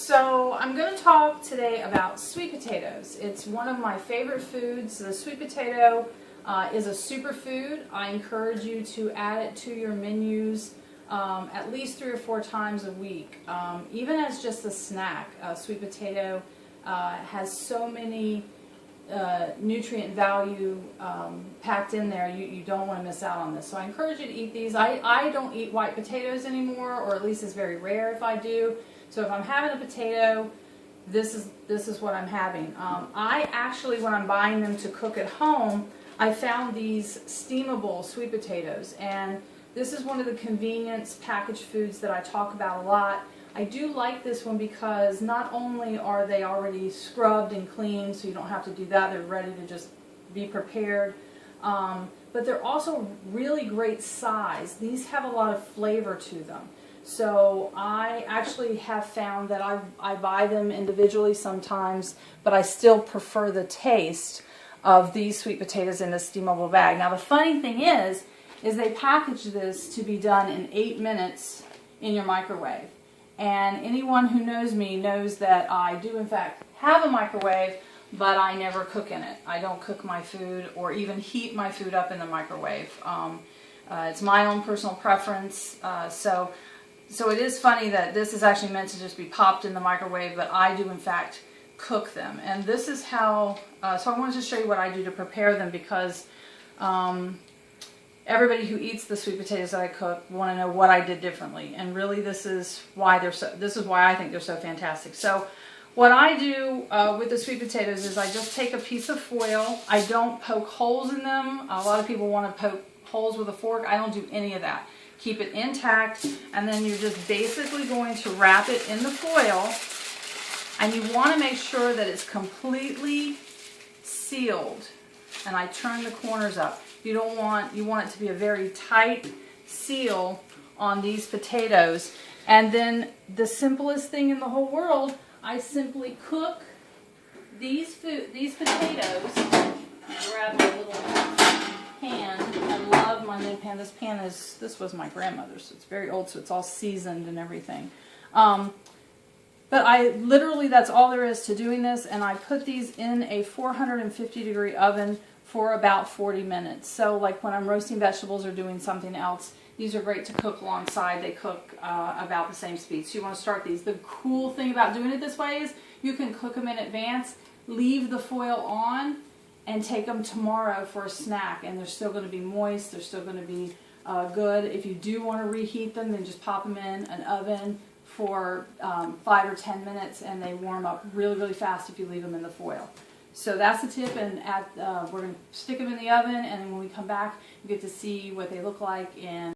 So I'm going to talk today about sweet potatoes. It's one of my favorite foods. The sweet potato is a superfood. I encourage you to add it to your menus at least 3 or 4 times a week. Even as just a snack, sweet potato has so many nutrient value packed in there. You don't want to miss out on this. So I encourage you to eat these. I don't eat white potatoes anymore, or at least it's very rare if I do. So if I'm having a potato, this is what I'm having. I actually, when I'm buying them to cook at home, I found these steamable sweet potatoes, and this is one of the convenience packaged foods that I talk about a lot. I do like this one because not only are they already scrubbed and cleaned, so you don't have to do that, they're ready to just be prepared, but they're also really great size. These have a lot of flavor to them. So I actually have found that I buy them individually sometimes, but I still prefer the taste of these sweet potatoes in a steamable bag. Now the funny thing is they package this to be done in 8 minutes in your microwave. And anyone who knows me knows that I do in fact have a microwave, but I never cook in it. I don't cook my food or even heat my food up in the microwave. It's my own personal preference. So it is funny that this is actually meant to just be popped in the microwave, but I do in fact cook them. And this is how, so I wanted to show you what I do to prepare them, because everybody who eats the sweet potatoes that I cook want to know what I did differently. And really this is why I think they're so fantastic. So what I do with the sweet potatoes is I just take a piece of foil. I don't poke holes in them. A lot of people want to poke holes with a fork. I don't do any of that. Keep it intact, and then you're just basically going to wrap it in the foil, and you want to make sure that it's completely sealed. And I turn the corners up. You want it to be a very tight seal on these potatoes. And then the simplest thing in the whole world, I simply cook these potatoes. Grab my little pan. I love my new pan. This was my grandmother's, so it's very old, so it's all seasoned and everything. But I literally, that's all there is to doing this, and I put these in a 450-degree oven for about 40 minutes. So like when I'm roasting vegetables or doing something else, these are great to cook alongside. They cook about the same speed. So you want to start these. The cool thing about doing it this way is you can cook them in advance, leave the foil on, and take them tomorrow for a snack, and they're still going to be moist, they're still going to be good. If you do want to reheat them, then just pop them in an oven for 5 or 10 minutes, and they warm up really, really fast if you leave them in the foil. So that's the tip, and we're going to stick them in the oven, and then when we come back, you get to see what they look like. And